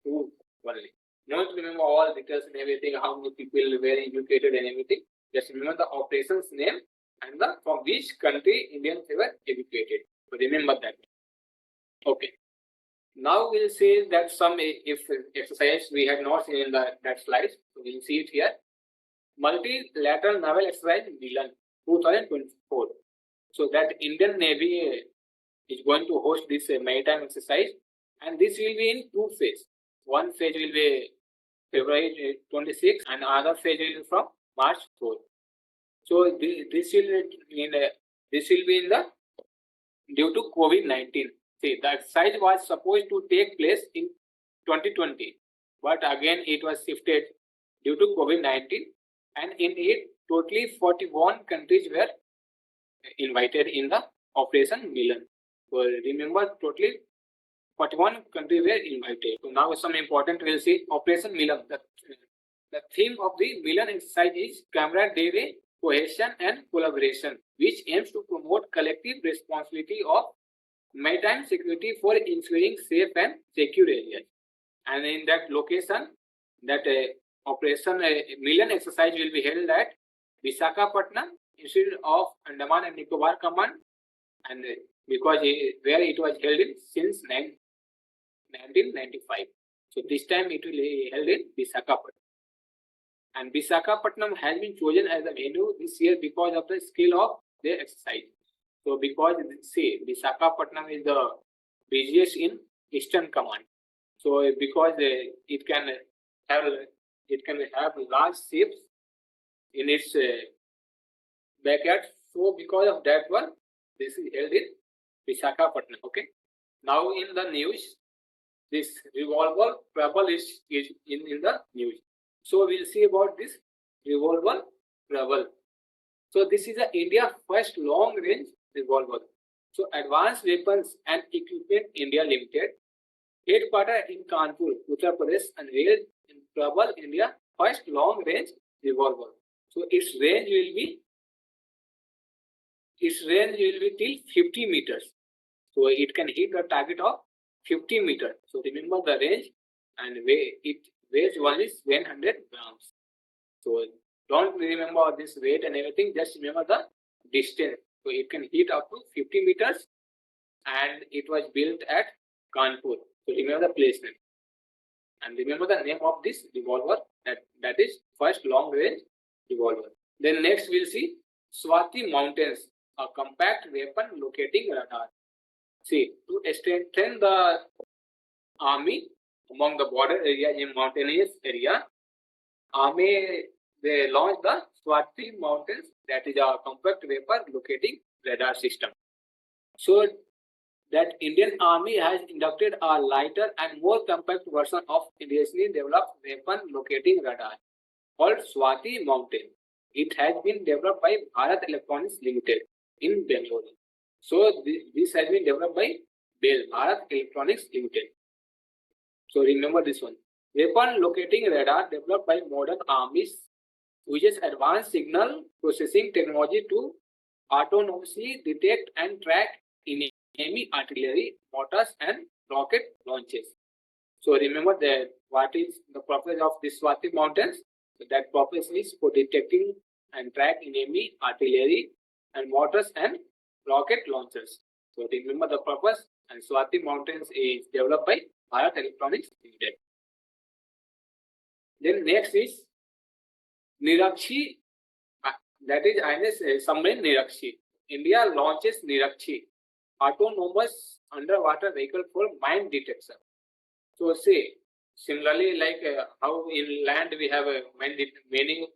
A: two only. Don't remember all details and everything, how many people were evacuated and everything. Just remember the operation's name and from which country Indians were evacuated. So remember that. Okay. Now we'll see that some exercise we have not seen in that slide. So we'll see it here. Multilateral Naval Exercise Milan 2024. So that Indian Navy is going to host this maritime exercise, and this will be in two phases. One phase will be February 26 and another phase will be from March 4. So this will be in the due to COVID-19. See, the exercise was supposed to take place in 2020, but again it was shifted due to COVID-19, and in it totally 41 countries were invited in the Operation Milan. So remember, totally 41 countries were invited. So now some important we'll see Operation Milan. The theme of the Milan exercise is camaraderie, cohesion and collaboration, which aims to promote collective responsibility of maritime security for ensuring safe and secure areas. And in that location, that Operation Milan exercise will be held at Visakhapatnam instead of Andaman and Nicobar Command, and because where it was held in since 1995. So this time it will be held in Visakhapatnam. And Visakhapatnam has been chosen as the venue this year because of the scale of their exercise. So because see, Visakhapatnam is the busiest in Eastern Command. So because it can have large ships in its backyard. So because of that one, this is held in Visakhapatnam. Okay. Now in the news, this revolver trouble is in the news. So we'll see about this revolver trouble. So this is India's first long-range revolver. So Advanced Weapons and Equipment India Limited, headquartered in Kanpur, Uttar Pradesh, unveiled in trouble India's first long-range revolver. So its range will be till 50 meters. So it can hit the target of 50 meters. So remember the range, and it weighs only 100 grams. So don't remember this weight and everything, just remember the distance. So it can hit up to 50 meters, and it was built at Kanpur. So remember the placement. And remember the name of this revolver, that is first long range revolver. Then next we'll see Swati Mountains, a compact weapon locating radar. See, to strengthen the army among the border area in mountainous area, army they launched the Swati Mountains, that is a compact weapon locating radar system. So that Indian Army has inducted a lighter and more compact version of recently developed weapon locating radar called Swati Mountain. It has been developed by Bharat Electronics Limited in Bangalore. So this has been developed by Bharat Electronics Limited. So remember this one. Weapon locating radar developed by modern armies uses advanced signal processing technology to autonomously detect and track enemy artillery, mortars and rocket launches. So remember that what is the purpose of this Swati Mountains? So that purpose is for detecting and track enemy artillery and mortars and rocket launchers. So remember the purpose, and Swati Mountains is developed by Bharat Electronics Limited. Then next is Nirakshi, that is INS submarine Nirakshi. India launches Nirakshi, autonomous underwater vehicle for mine detection. So say similarly like how in land we have many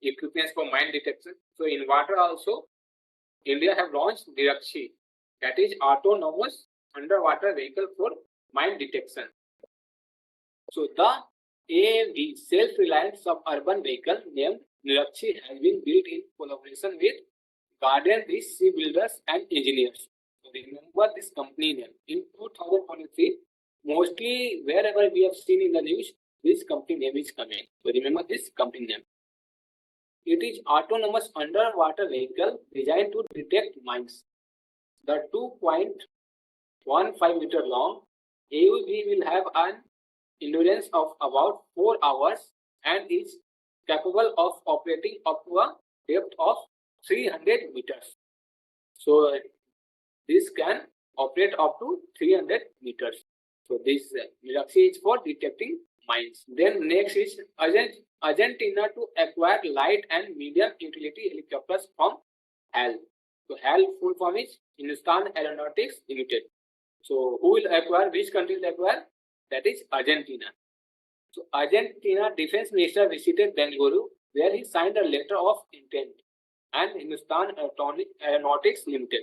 A: equipments for mine detection. So in water also India have launched Nirakshi, that is autonomous underwater vehicle for mine detection. So the AAV, self-reliant suburban vehicle named Nirakshi, has been built in collaboration with Guardian Rich Sea Builders and Engineers. So remember this company name. In 2023, mostly wherever we have seen in the news, this company name is coming. So remember this company name. It is autonomous underwater vehicle designed to detect mines. The 2.15 meter long AUV will have an endurance of about 4 hours and is capable of operating up to a depth of 300 meters. So this can operate up to 300 meters. So this Nirakshi is for detecting mines. Then next is Argentina to acquire light and medium utility helicopters from HAL. So HAL full form is Hindustan Aeronautics Limited. So who will acquire? Which country will acquire? That is Argentina. So Argentina Defense Minister visited Bengaluru, where he signed a letter of intent and Hindustan Aeronautics Limited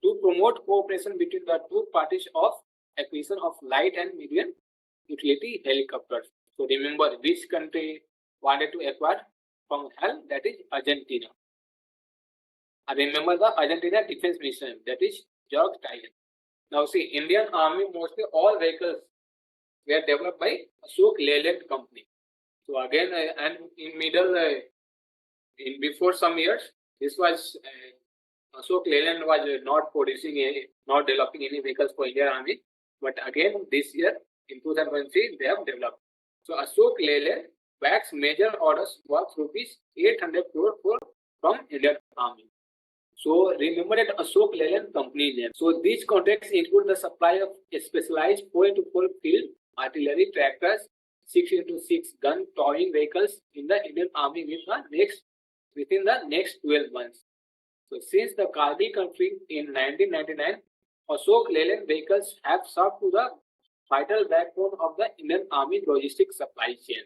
A: to promote cooperation between the two parties of acquisition of light and medium utility helicopters. So remember which country wanted to acquire from HAL? That is Argentina. And remember the Argentina Defense Minister, that is George Tyson. Now see, Indian Army, mostly all vehicles were developed by Ashok Leyland company. So again, and in middle, in before some years, this was Ashok Leyland was not not developing any vehicles for Indian Army. But again, this year in 2023, they have developed. So Ashok Leyland backs major orders worth rupees 800 crore from Indian Army. So remember that Ashok Leyland company name. So these contracts include the supply of specialized 4x4 field artillery tractors, 6x6 gun towing vehicles in the Indian Army within the next 12 months. So since the Kargil conflict in 1999, Ashok Leyland vehicles have served to the vital backbone of the Indian Army logistics supply chain.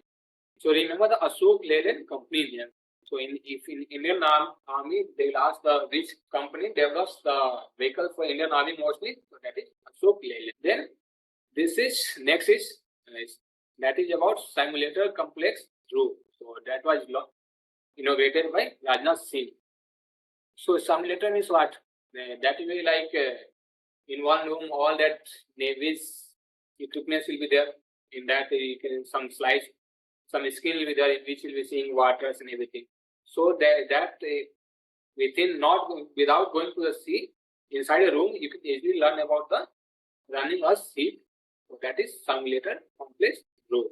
A: So remember the Ashok Leyland company name. So if in Indian Army, they will ask the which company develops the vehicle for Indian Army mostly. So that is Ashok Leyland. Then this is next is that is about simulator complex Dhruv. So that was innovated by Rajnath Singh. So simulator means what? That will be like in one room all that Navy's equipment will be there. In that you can some slides, some screen will be there in which will be seeing waters and everything. So that within without going to the sea, inside a room you can easily learn about the running a ship. So that is simulator complex Dhruv.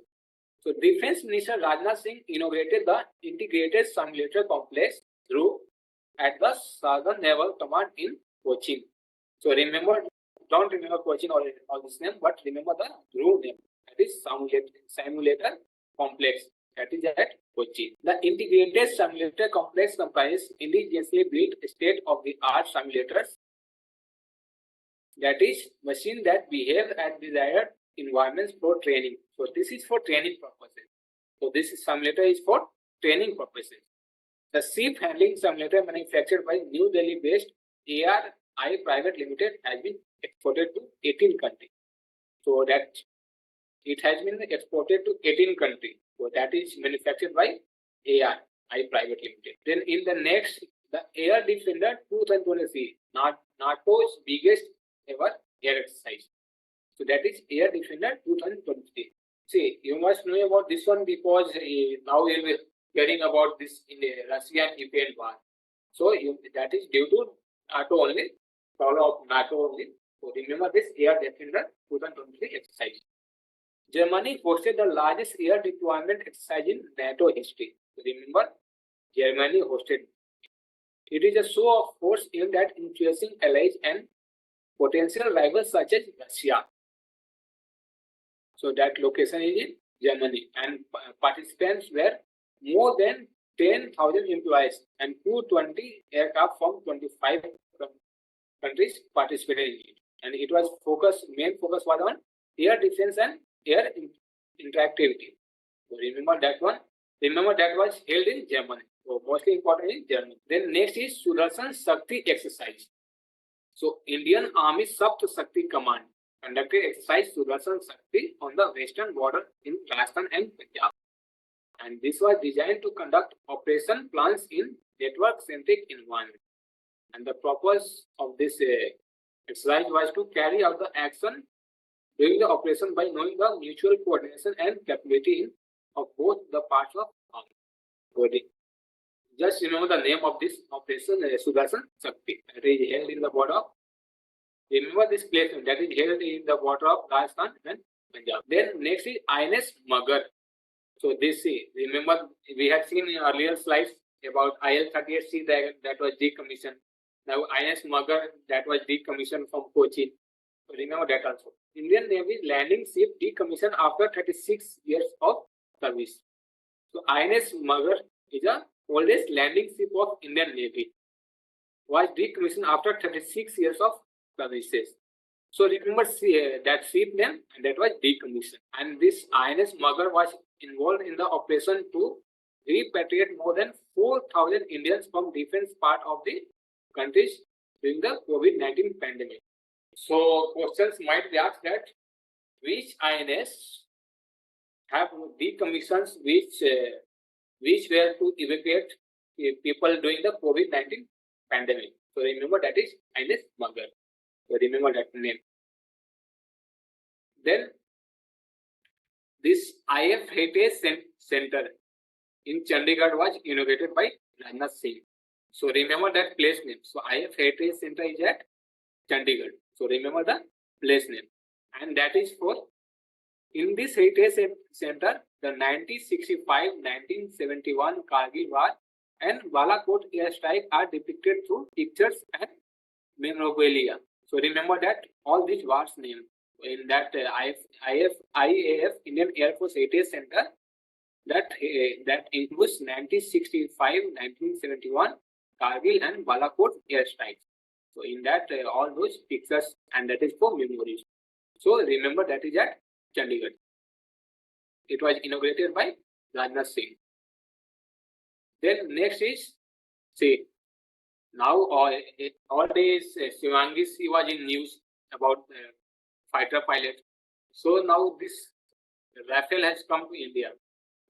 A: So Defense Minister Rajnath Singh inaugurated the integrated simulator complex Dhruv at the Southern Naval Command in Cochin. So remember, don't remember Cochin or this name, but remember the Dhruv name. That is simulator complex. That is at Kochi. The integrated simulator complex comprises indigenously built state-of-the-art simulators. That is machines that behave at desired environments for training. So this is for training purposes. So this simulator is for training purposes. The ship handling simulator manufactured by New Delhi-based ARI Private Limited has been exported to 18 countries. So that it has been exported to 18 countries. So that is manufactured by ARI Private Limited. Then in the next, the Air Defender 2023, NATO's biggest ever air exercise. So that is Air Defender 2023. See, you must know about this one because now you will be hearing about this in the Russia-Ukraine war. So that is due to NATO only, problem of NATO only. So remember this Air Defender 2023 exercise. Germany hosted the largest air deployment exercise in NATO history. So remember, Germany hosted. It is a show of force aimed at influencing allies and potential rivals such as Russia. So that location is in Germany, and participants were more than 10,000 employees and 220 aircraft from 25 countries participated in it. And it was main focus was on air defense and air interactivity. So remember that one. Remember that was held in Germany. So mostly important in Germany. Then next is Sudarshan Shakti exercise. So Indian Army Sapt Shakti Command conducted exercise Sudarshan Shakti on the western border in Rajasthan and Punjab. And this was designed to conduct operation plans in network-centric environment. And the purpose of this exercise was to carry out the action during the operation by knowing the mutual coordination and capability of both the parts of body. Just remember the name of this operation, Sudarshan Shakti. That is held in the border of, remember this place that is held in the border of Rajasthan and Punjab. Then next is INS Magar. So this, remember we had seen in earlier slides about IL-38C that was decommissioned. Now INS Magar that was decommissioned from Kochi. So remember that also. Indian Navy landing ship decommissioned after 36 years of service. So INS Magar is the oldest landing ship of Indian Navy. Was decommissioned after 36 years of services. So remember that ship name, and that was decommissioned. And this INS Magar was involved in the operation to repatriate more than 4,000 Indians from defense part of the countries during the COVID-19 pandemic. So questions might be asked that which INS have decommissioned which were to evacuate people during the COVID-19 pandemic. So remember that is INS Magar. So remember that name. Then this IF Heritage Center in Chandigarh was inaugurated by Rajnath Singh. So remember that place name. So IF Heritage Center is at Chandigarh. So remember the place name. And that is for, in this Heritage Center, the 1965-1971 Kargil War and Balakot airstrike are depicted through pictures and memorabilia. So remember that all these wars named in that IAF Indian Air Force Heritage Center that includes 1965-1971 Kargil and Balakot airstrikes. So in that all those pictures, and that is for memories. So remember that is at Chandigarh. It was inaugurated by Rajnath Singh. Then next is, see, now all days Shivangi Sea was in news about fighter pilot. So now this Rafale has come to India.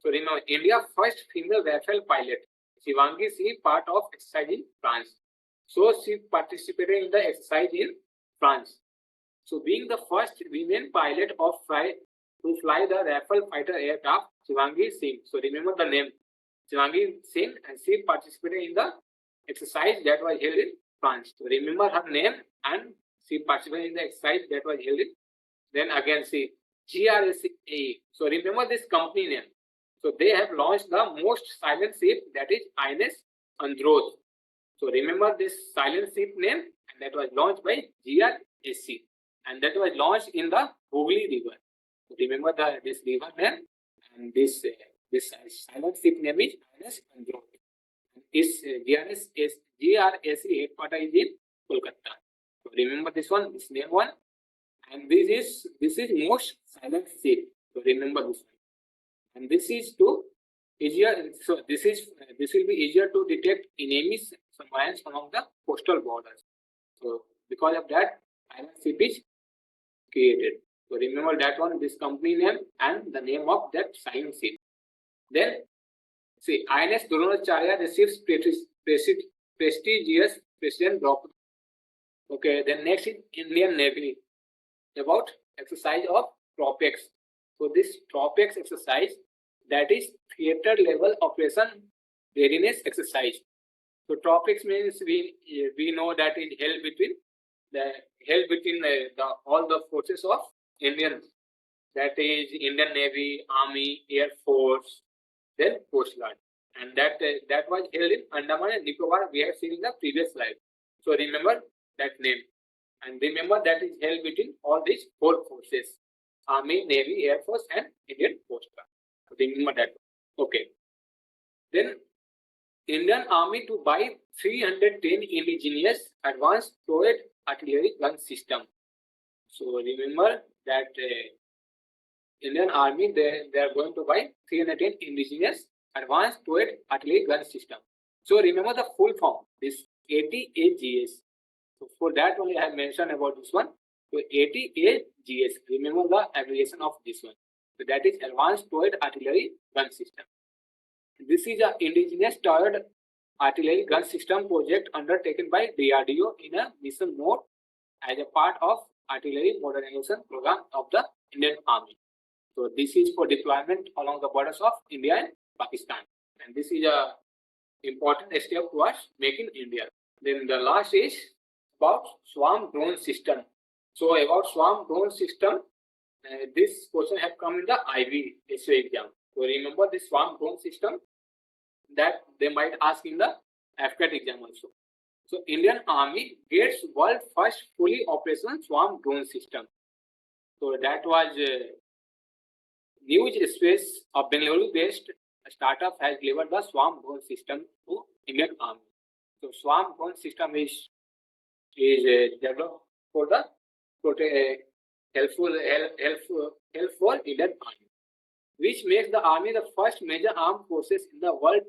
A: So remember, India's first female Rafale pilot, Shivangi Sea, part of exercise in France. So she participated in the exercise in France. So being the first women pilot to fly the Rafale fighter aircraft, Shivangi Singh. So remember the name, Shivangi Singh, and she participated in the exercise that was held in France. So remember her name, and she participated in the exercise that was held in. Then again see GRSA. So remember this company name. So they have launched the most silent ship, that is INS Androth. So remember this silent ship name, and that was launched by GRSA, and that was launched in the Hooghly River. So remember this river name, and this silent ship name is INS Androth. This GRSA headquarters is in Kolkata. So remember this one, this name one, and this is most silent ship. So remember this one. And this is to easier. So this will be easier to detect enemy surveillance along the coastal borders. So because of that, island ship is created. So remember that one, this company name and the name of that silent ship. Then see, INS Dronacharya receives prestigious President Draupadi. Okay. Then next is Indian Navy about exercise of TROPEX. So this TROPEX exercise, that is theater level operation readiness exercise. So TROPEX means we know that it held between all the forces of Indians, that is Indian Navy, Army, Air Force, then Coast Guard, and that was held in Andaman and Nicobar. We have seen in the previous slide. So remember that name, and remember that is held between all these four forces: Army, Navy, Air Force, and Indian Coast Guard. So remember that. Okay. Then Indian Army to buy 310 indigenous advanced turret artillery gun system. So remember that Indian Army they are going to buy 310 indigenous advanced turret artillery gun system. So remember the full form, this ATAGS. So for that only I have mentioned about this one, So ATAGS, remember the abbreviation of this one. So that is Advanced Towed Artillery Gun System. This is an indigenous towed artillery gun system project undertaken by DRDO in a mission mode as a part of artillery modernization program of the Indian Army. So this is for deployment along the borders of India and Pakistan. And this is a important step towards making India. Then the last is about swarm drone system. So about swarm drone system, this question have come in the IB exam. So remember this swarm drone system that they might ask in the AFCAT exam also. So Indian Army gets world first fully operational swarm drone system. So that was News Space, a Bengaluru-based startup, has delivered the swarm drone system to Indian Army. So swarm drone system is developed for the helpful for Indian Army, which makes the Army the first major armed forces in the world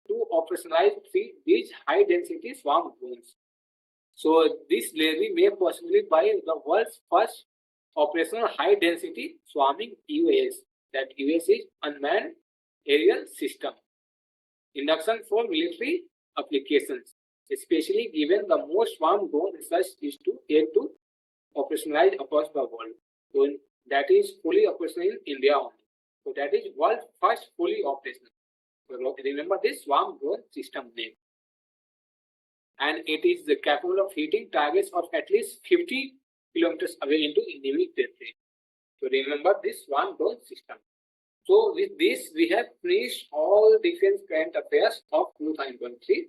A: to operationalize these high-density swarm drones. So this delivery may possibly by the world's first operational high-density swarming UAS. That UAS is unmanned aerial system. Induction for military applications, especially given the most swarm drone research is to aim to operationalize across the world. So that is fully operational in India only. So that is world first fully operational. So remember this swarm drone system name. And it is capable of hitting targets of at least 50 kilometers away into enemy territory. So remember this swarm drone system. So with this, we have finished all defense current affairs of 2023.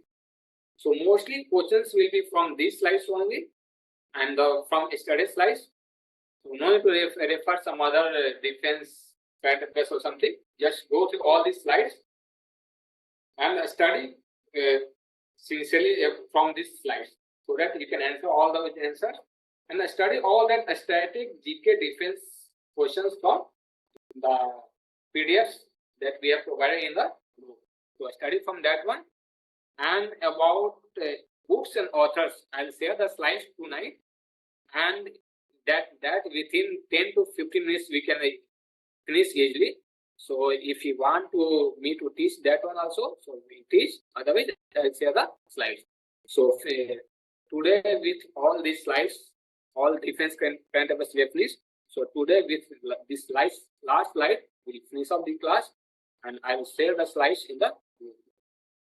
A: So mostly questions will be from these slides only and from study slides. So no need to refer some other defense current affairs or something. Just go through all these slides and study sincerely from these slides so that you can answer all those answers and study all that static GK defense questions from the PDFs that we have provided in the group. So study from that one. And about books and authors, I'll share the slides tonight, and that within 10 to 15 minutes we can finish easily. So if you want me to teach that one also, so we teach. Otherwise, I'll share the slides. So today with all these slides, all defense current affairs we have finished. So today with this last slide, we'll finish up the class, and I will share the slides in the group.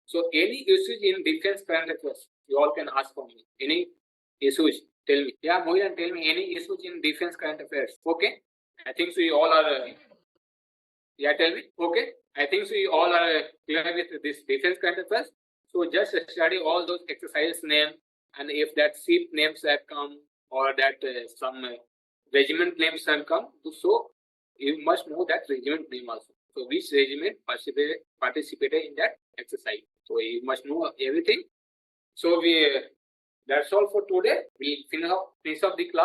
A: So any issues in defense current affairs, you all can ask for me. Any issues? Tell me. Yeah, Mohilan, tell me any issues in defense current affairs. Okay. I think so. You all are. Yeah, tell me. Okay. I think so. You all are clear with this defense current affairs. So just study all those exercises name, and if that ship names have come or that some regiment names have come, so you must know that regiment name also. So which regiment participated in that exercise. So you must know everything. So that's all for today. We finish up the class.